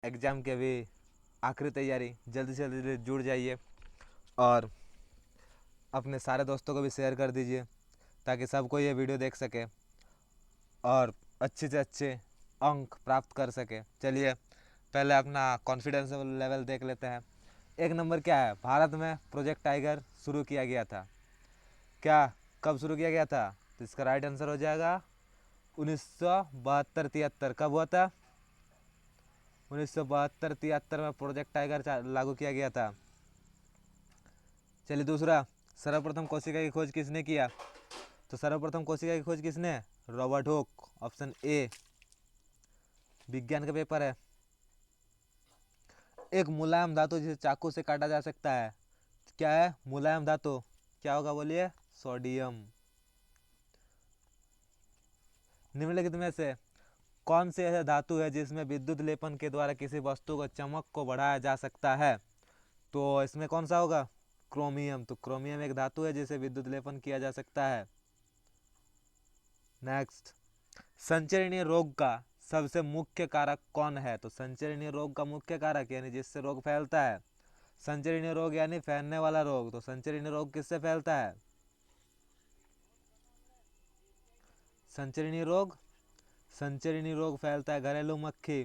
Exam के भी आखिरी तैयारी, जल्दी से जल्दी जुड़ जाइए और अपने सारे दोस्तों को भी शेयर कर दीजिए ताकि सबको ये वीडियो देख सके और अच्छे से अच्छे अंक प्राप्त कर सके। चलिए पहले अपना कॉन्फिडेंस लेवल देख लेते हैं। एक नंबर क्या है, भारत में प्रोजेक्ट टाइगर शुरू किया गया था। क्या, कब शुरू किया गया था? तो इसका राइट आंसर हो जाएगा 1972-73। कब हुआ था? 1972-73 में प्रोजेक्ट टाइगर लागू किया गया था। चलिए दूसरा, सर्वप्रथम कोशिका की खोज किसने किया? तो सर्वप्रथम कोशिका की खोज किसने? Robert Hooke. ऑप्शन ए विज्ञान का पेपर है। एक मुलायम धातु जिसे चाकू से काटा जा सकता है, क्या है? मुलायम धातु क्या होगा बोलिए? सोडियम। निम्नलिखित में से कौन से ऐसा धातु है जिसमें विद्युत लेपन के द्वारा किसी वस्तु को चमक को बढ़ाया जा सकता है? तो इसमें कौन सा होगा? क्रोमियम। तो क्रोमियम एक धातु है जिसे विद्युत लेपन किया जा सकता है। नेक्स्ट, संचरणीय रोग का सबसे मुख्य कारक कौन है? तो संचरणीय रोग का मुख्य कारक यानी जिससे रोग फैलता है, संचरणीय रोग यानी फैलने वाला रोग, तो संचरणीय रोग किससे फैलता है? संचरणीय रोग फैलता है घरेलू मक्खी।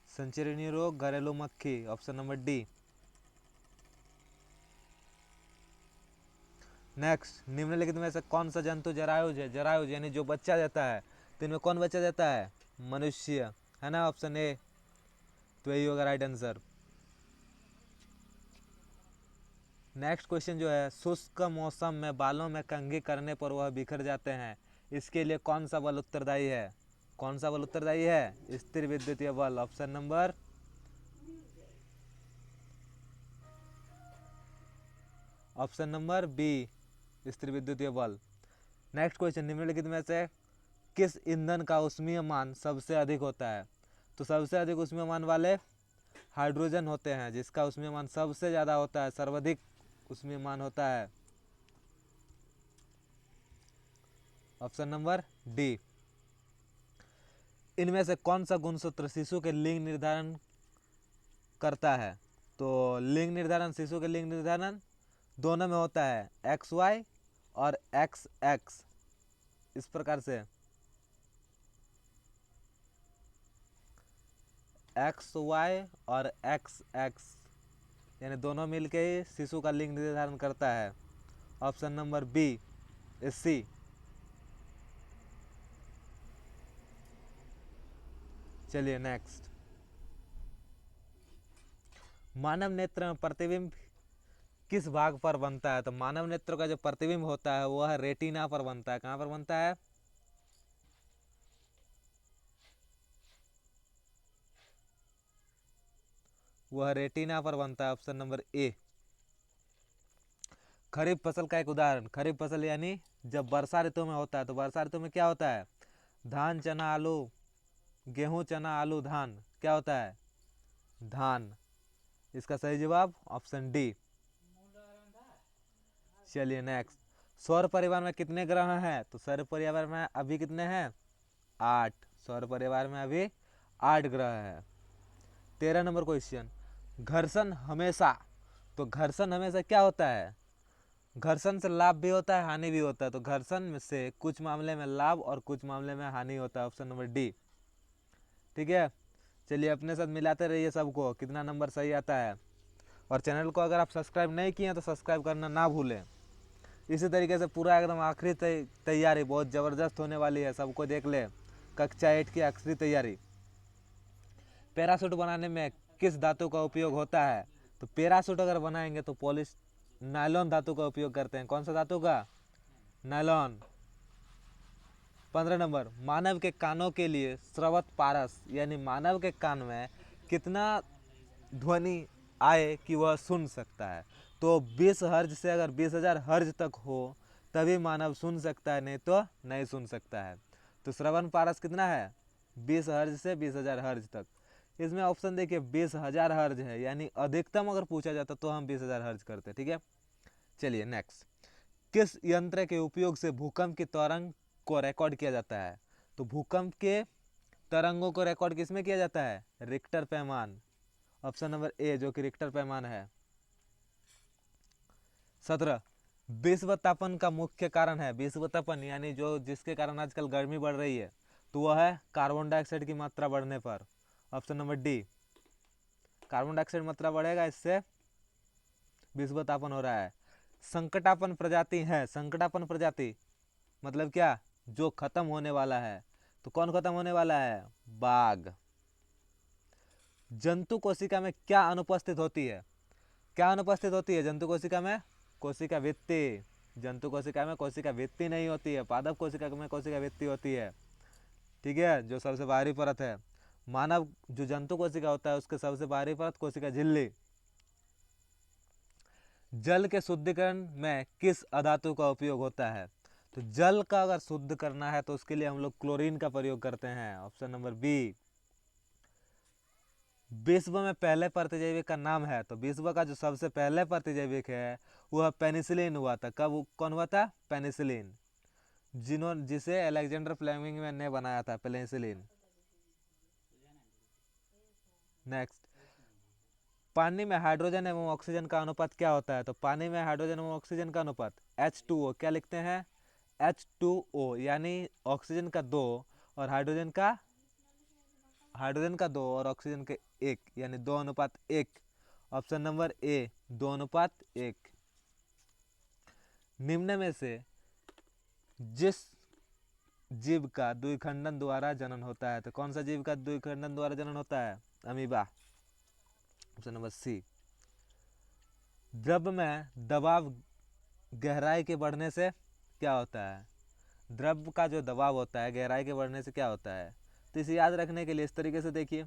संचरणीय रोग घरेलू मक्खी, ऑप्शन नंबर डी। नेक्स्ट, निम्नलिखित में से कौन सा जंतु जरायुज है? जरायुज यानी जो बच्चा देता है, तो इनमें कौन बच्चा देता है? मनुष्य, है ना, ऑप्शन ए। तो यही होगा राइट आंसर। नेक्स्ट क्वेश्चन जो है, शुष्क मौसम में बालों में कंघी करने पर वह बिखर जाते हैं, इसके लिए कौन सा बल उत्तरदायी है? कौन सा बल उत्तरदायी है? स्थिर विद्युतीय बल, ऑप्शन नंबर बी, स्थिर विद्युतीय बल। नेक्स्ट क्वेश्चन, निम्नलिखित में से किस ईंधन का ऊष्मीय मान सबसे अधिक होता है? तो सबसे अधिक ऊष्मीय मान वाले हाइड्रोजन होते हैं, जिसका ऊष्मीय मान सबसे ज़्यादा होता है, सर्वाधिक ऊष्मीय मान होता है, ऑप्शन नंबर डी। इनमें से कौन सा गुणसूत्र शिशु के लिंग निर्धारण करता है? तो लिंग निर्धारण, शिशु के लिंग निर्धारण दोनों में होता है, XY और XX, इस प्रकार से XY और XX यानी दोनों मिलके ही शिशु का लिंग निर्धारण करता है, ऑप्शन नंबर बी, सी। चलिए नेक्स्ट, मानव नेत्र में प्रतिबिंब किस भाग पर बनता है? तो मानव नेत्र का जो प्रतिबिंब होता है वह रेटिना पर बनता है। कहाँ पर बनता है? वह रेटिना पर बनता है, ऑप्शन नंबर ए। खरीफ फसल का एक उदाहरण, खरीफ फसल यानी जब वर्षा ऋतु में होता है, तो वर्षा ऋतु में क्या होता है? धान, चना, आलू, गेहूं, चना, आलू, धान, क्या होता है? धान। इसका सही जवाब ऑप्शन डी। चलिए नेक्स्ट, सौर परिवार में कितने ग्रह हैं? तो सौर परिवार में अभी कितने हैं? 8। सौर परिवार में अभी 8 ग्रह हैं। 13 नंबर क्वेश्चन, घर्षण हमेशा, तो घर्षण हमेशा क्या होता है? घर्षण से लाभ भी होता है, हानि भी होता है, तो घर्षण में से कुछ मामले में लाभ और कुछ मामले में हानि होता है, ऑप्शन नंबर डी। ठीक है, चलिए अपने साथ मिलाते रहिए सबको, कितना नंबर सही आता है। और चैनल को अगर आप सब्सक्राइब नहीं किए हैं तो सब्सक्राइब करना ना भूलें। इसी तरीके से पूरा एकदम आखिरी तैयारी बहुत ज़बरदस्त होने वाली है, सबको देख ले। कक्षा 8 की आखिरी तैयारी। पैराशूट बनाने में किस धातु का उपयोग होता है? तो पैराशूट अगर बनाएंगे तो पॉलिश नायलॉन धातु का उपयोग करते हैं। कौन सा धातु का? नायलॉन। 15 नंबर, मानव के कानों के लिए श्रवत पारस यानी मानव के कान में कितना ध्वनि आए कि वह सुन सकता है? तो 20 हर्ज से अगर 20,000 हर्ज तक हो तभी मानव सुन सकता है, नहीं तो नहीं सुन सकता है। तो श्रवण पारस कितना है? 20 हर्ज से 20,000 हर्ज तक। इसमें ऑप्शन देखिए 20,000 हर्ज है, यानी अधिकतम अगर पूछा जाता तो हम 20,000 हर्ज करते। ठीक है, चलिए नेक्स्ट, किस यंत्र के उपयोग से भूकंप की तरंग को रिकॉर्ड किया जाता है? तो भूकंप के तरंगों को रिकॉर्ड किसमें किया जाता है? रिक्टर पैमान, ऑप्शन नंबर ए जो कि रिक्टर पैमान है। 17, विश्व तापन का मुख्य कारण है, विश्व तापन यानी जो जिसके कारण आजकल गर्मी बढ़ रही है, तो वह है कार्बन डाइऑक्साइड की मात्रा बढ़ने पर, option number D. Carbon dioxide मात्रा बढ़ेगा, इससे विश्व तापन हो रहा है। संकटापन प्रजाति है, संकटापन प्रजाति मतलब क्या? जो खत्म होने वाला है। तो कौन खत्म होने वाला है? बाघ। जंतु कोशिका में क्या अनुपस्थित होती है? क्या अनुपस्थित होती है जंतु कोशिका में? कोशिका भित्ति। जंतु कोशिका में कोशिका भित्ति नहीं होती है, पादप कोशिका में कोशिका भित्ति होती है, ठीक है, जो सबसे बाहरी परत है। मानव जो जंतु कोशिका होता है उसके सबसे बाहरी परत कोशिका झिल्ली। जल के शुद्धिकरण में किस अधातु का उपयोग होता है? तो जल का अगर शुद्ध करना है तो उसके लिए हम लोग क्लोरीन का प्रयोग करते हैं, ऑप्शन नंबर बी। विश्व में पहले प्रतिजैविक का नाम है, तो विश्व का जो सबसे पहले प्रतिजैविक है वह पेनिसिलिन हुआ था। कब कौन हुआ था? पेनिसिलिन, जिसे अलेक्जेंडर फ्लेमिंग ने बनाया था, पेनिसिलिन। नेक्स्ट, पानी में हाइड्रोजन एवं ऑक्सीजन का अनुपात क्या होता है? तो पानी में हाइड्रोजन एवं ऑक्सीजन का अनुपात H2O, क्या लिखते हैं? H2O यानी ऑक्सीजन का 2 और हाइड्रोजन का 2 और ऑक्सीजन के 1 यानी 2:1, ऑप्शन नंबर ए 2:1। निम्न में से जिस जीव का द्विखंडन द्वारा जनन होता है, तो कौन सा जीव का द्विखंडन द्वारा जनन होता है? Amoeba, option number C. द्रव में दबाव गहराई के बढ़ने से क्या होता है? द्रव का जो दबाव होता है गहराई के बढ़ने से क्या होता है? तो इसे याद रखने के लिए इस तरीके से देखिए,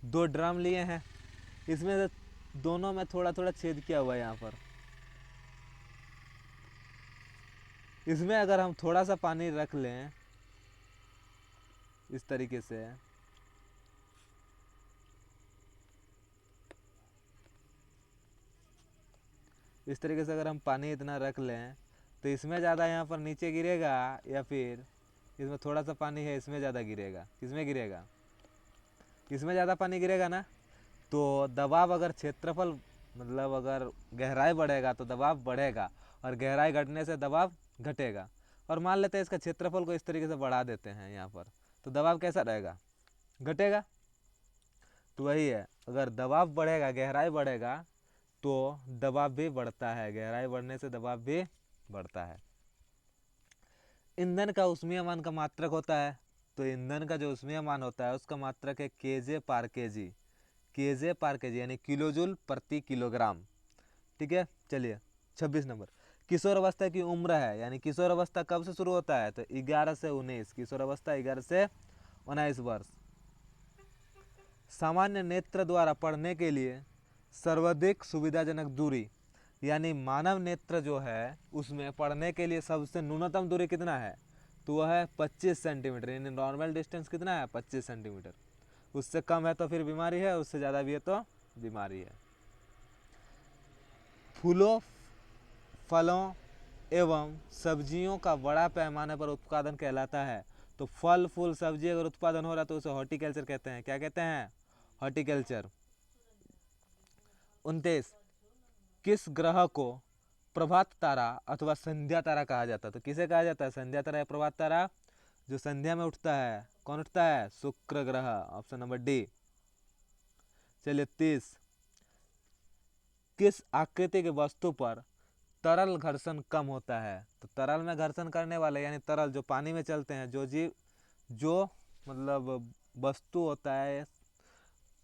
2 ड्रम लिए हैं, इसमें से दोनों में थोड़ा थोड़ा छेद किया हुआ है यहाँ पर। इसमें अगर हम थोड़ा सा पानी रख लें इस तरीके से, इस तरीके से अगर हम पानी इतना रख लें तो इसमें ज़्यादा यहाँ पर नीचे गिरेगा या फिर इसमें थोड़ा सा पानी है इसमें ज़्यादा गिरेगा? किसमें गिरेगा? इसमें ज़्यादा पानी गिरेगा ना। तो दबाव अगर क्षेत्रफल मतलब अगर गहराई बढ़ेगा तो दबाव बढ़ेगा और गहराई घटने से दबाव घटेगा। और मान लेते हैं इसका क्षेत्रफल को इस तरीके से बढ़ा देते हैं यहाँ पर, तो दबाव कैसा रहेगा? घटेगा। तो वही है, अगर दबाव बढ़ेगा गहराई बढ़ेगा तो दबाव भी बढ़ता है, गहराई बढ़ने से दबाव भी बढ़ता है। ईंधन का ऊष्मीय मान का मात्रक होता है, तो ईंधन का जो ऊष्मीय मान होता है उसका मात्रक है केजे पर केजी, केजे पर केजी यानी किलोजूल प्रति किलोग्राम, ठीक है। चलिए 26 नंबर, किशोर अवस्था की उम्र है, यानी किशोर अवस्था कब से शुरू होता है? तो 11 से 19, किशोर अवस्था 11 से 19 वर्ष। सामान्य नेत्र द्वारा पढ़ने के लिए सर्वाधिक सुविधाजनक दूरी, यानी मानव नेत्र जो है उसमें पढ़ने के लिए सबसे न्यूनतम दूरी कितना है? तो वह है 25 सेंटीमीटर, यानी नॉर्मल डिस्टेंस कितना है? 25 सेंटीमीटर। उससे कम है तो फिर बीमारी है, उससे ज़्यादा भी है तो बीमारी है। फूलों, फलों एवं सब्जियों का बड़ा पैमाने पर उत्पादन कहलाता है। तो फल फूल सब्जी अगर उत्पादन हो रहा है तो उसे हॉर्टिकल्चर कहते हैं। क्या कहते हैं? हॉर्टिकल्चर। 29, किस ग्रह को प्रभात तारा अथवा संध्या तारा कहा जाता है? तो किसे कहा जाता है? संध्या तारा या प्रभात तारा? जो संध्या में उठता है, कौन उठता है? शुक्र ग्रह, ऑप्शन नंबर डी। चलिए 30, किस आकृति के वस्तु पर तरल घर्षण कम होता है? तो तरल में घर्षण करने वाले यानी तरल जो पानी में चलते हैं जो जीव, जो मतलब वस्तु होता है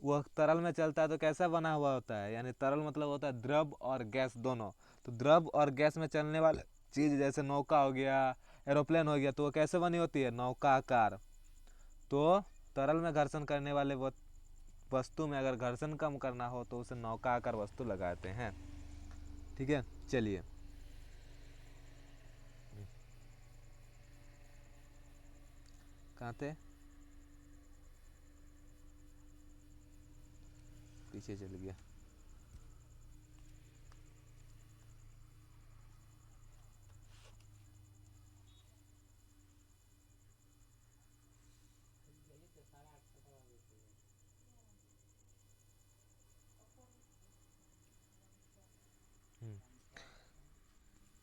वह तरल में चलता है तो कैसा बना हुआ होता है? यानी तरल मतलब होता है द्रव और गैस दोनों। तो द्रव और गैस में चलने वाले चीज़ जैसे नौका हो गया, एरोप्लेन हो गया, तो वो कैसे बनी होती है? नौका आकार। तो तरल में घर्षण करने वाले वस्तु में अगर घर्षण कम करना हो तो उसे नौका आकार वस्तु लगाते हैं, ठीक है। चलिए कहाँ थे? पीछे चल गया।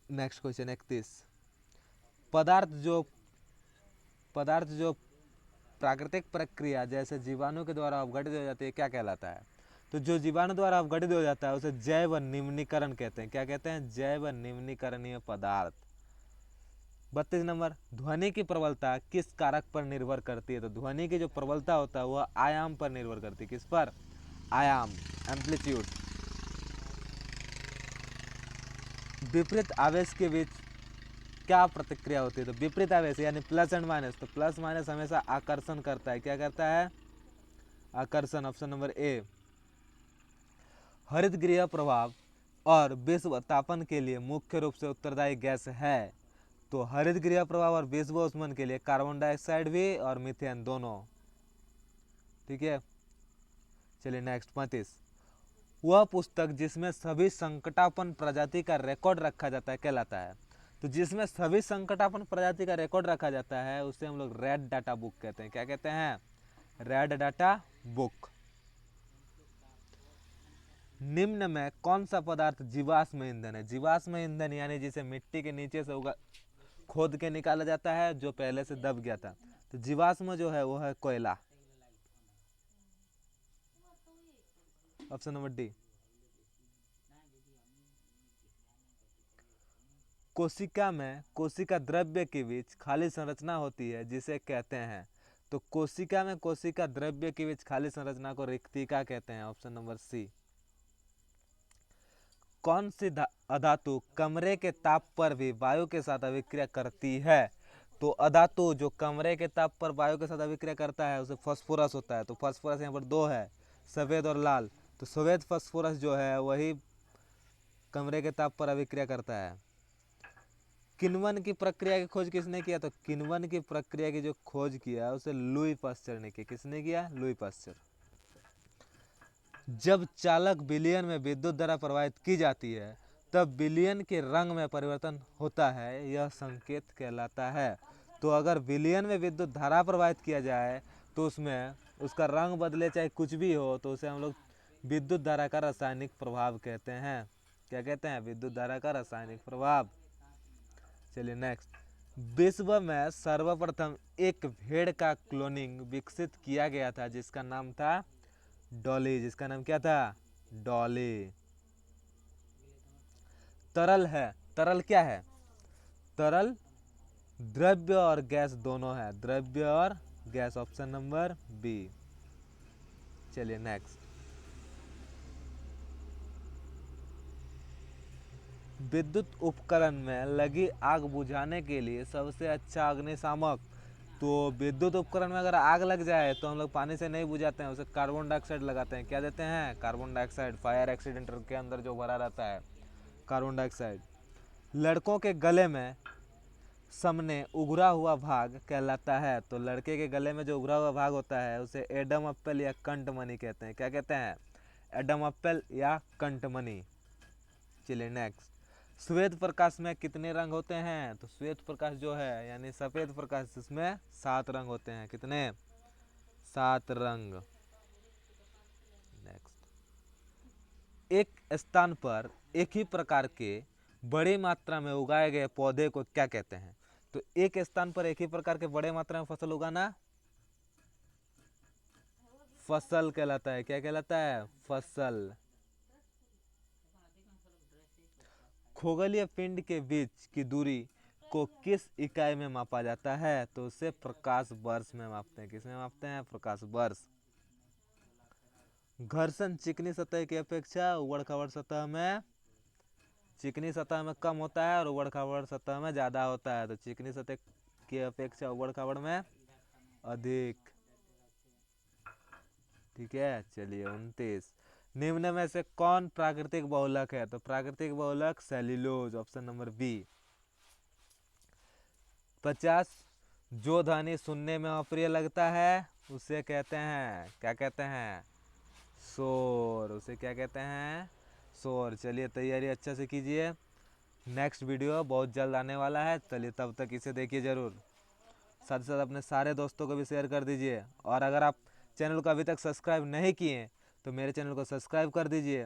Next question 31। पदार्थ जो प्राकृतिक प्रक्रिया जैसे जीवाणु के द्वारा अपघटित हो जाती है क्या कहलाता है? तो जो जीवाणु द्वारा अपघटित हो जाता है उसे जैव निम्नीकरण कहते हैं। क्या कहते हैं? जैव निम्नीकरणीय पदार्थ। 32 नंबर, ध्वनि की प्रबलता किस कारक पर निर्भर करती है? तो ध्वनि की जो प्रबलता होता है वह आयाम पर निर्भर करती है। किस पर? आयाम, एम्पलीट्यूड। विपरीत आवेश के बीच क्या प्रतिक्रिया होती है? तो विपरीत आवेश यानी प्लस एंड माइनस, तो प्लस माइनस हमेशा आकर्षण करता है। क्या करता है? आकर्षण। Option number A. हरित गृह प्रभाव और विश्व तापन के लिए मुख्य रूप से उत्तरदायी गैस है। तो हरित गृह प्रभाव और विश्व ऊष्मन के लिए कार्बन डाइऑक्साइड भी और मीथेन दोनों। ठीक है, चलिए नेक्स्ट 35। वह पुस्तक जिसमें सभी संकटापन प्रजाति का रिकॉर्ड रखा जाता है कहलाता है? तो जिसमें सभी संकटापन प्रजाति का रिकॉर्ड रखा जाता है उसे हम लोग रेड डाटा बुक कहते हैं। क्या कहते हैं? Red data book. निम्न में कौन सा पदार्थ जीवाश्म ईंधन है? जीवाश्म ईंधन यानी जिसे मिट्टी के नीचे से खोद के निकाला जाता है, जो पहले से दब गया था। तो जीवाश्म जो है वो है कोयला। Option number D. कोशिका में कोशिका द्रव्य के बीच खाली संरचना होती है जिसे कहते हैं? तो कोशिका में कोशिका द्रव्य के बीच खाली संरचना को रिक्तिका कहते हैं। Option number C. कौन सी अधातु कमरे के ताप पर भी वायु के साथ अभिक्रिया करती है? तो अधातु जो कमरे के ताप पर वायु के साथ अभिक्रिया करता है उसे फास्फोरस होता है। तो फास्फोरस यहाँ पर दो है, सफेद और लाल। तो सफेद फास्फोरस जो है वही कमरे के ताप पर अभिक्रिया करता है। किण्वन की प्रक्रिया की खोज किसने किया? तो किण्वन की प्रक्रिया की जो खोज किया उसे लुई पास्चर ने किया। किसने किया? Louis Pasteur. जब चालक विलयन में विद्युत धारा प्रवाहित की जाती है तब विलयन के रंग में परिवर्तन होता है, यह संकेत कहलाता है। तो अगर विलयन में विद्युत धारा प्रवाहित किया जाए तो उसमें उसका रंग बदले चाहे कुछ भी हो तो उसे हम लोग विद्युत धारा का रासायनिक प्रभाव कहते हैं। क्या कहते हैं? विद्युत धारा का रासायनिक प्रभाव। चलिए नेक्स्ट। विश्व में सर्वप्रथम एक भेड़ का क्लोनिंग विकसित किया गया था जिसका नाम था डॉली। जिसका नाम क्या था? डॉली। तरल है, तरल क्या है? तरल द्रव्य और गैस दोनों है, द्रव्य और गैस। Option number B. चलिए नेक्स्ट। विद्युत उपकरण में लगी आग बुझाने के लिए सबसे अच्छा अग्निशामक? तो विद्युत उपकरण में अगर आग लग जाए तो हम लोग पानी से नहीं बुझाते हैं, उसे कार्बन डाइऑक्साइड लगाते हैं। क्या देते हैं? Carbon dioxide. फायर एक्सीडेंटर के अंदर जो भरा रहता है कार्बन डाइऑक्साइड। लड़कों के गले में सामने उभरा हुआ भाग कहलाता है? तो लड़के के गले में जो उभरा हुआ भाग होता है उसे एडम एप्पल या कंठमणि कहते हैं। क्या कहते हैं? एडम एप्पल या कंठमणि। चलिए नेक्स्ट। श्वेत प्रकाश में कितने रंग होते हैं? तो श्वेत प्रकाश जो है यानी सफेद प्रकाश, इसमें 7 रंग होते हैं। कितने? 7 रंग। नेक्स्ट। एक स्थान पर एक ही प्रकार के बड़ी मात्रा में उगाए गए पौधे को क्या कहते हैं? तो एक स्थान पर एक ही प्रकार के बड़े मात्रा में फसल उगाना फसल कहलाता है। क्या कहलाता है? फसल। खगोलीय पिंड के बीच की दूरी को किस इकाई में मापा जाता है? तो उसे प्रकाश वर्ष में मापते हैं। किसमें मापते हैं? प्रकाश वर्ष। घर्षण चिकनी सतह की अपेक्षा उबड़ खाबड़ सतह में चिकनी सतह में कम होता है और उबड़ खाबड़ सतह में ज्यादा होता है। तो चिकनी सतह की अपेक्षा उबड़ खाबड़ में अधिक। ठीक है, चलिए 29। निम्न में से कौन प्राकृतिक बहुलक है? तो प्राकृतिक बहुलक सेल्यूलोज। Option number B. 50। जो ध्वनि सुनने में अप्रिय लगता है उसे कहते हैं? क्या कहते हैं? शोर। उसे क्या कहते हैं? शोर। चलिए तैयारी अच्छे से कीजिए, नेक्स्ट वीडियो बहुत जल्द आने वाला है। चलिए तब तक इसे देखिए ज़रूर, साथ ही साथ अपने सारे दोस्तों को भी शेयर कर दीजिए। और अगर आप चैनल को अभी तक सब्सक्राइब नहीं किए तो मेरे चैनल को सब्सक्राइब कर दीजिए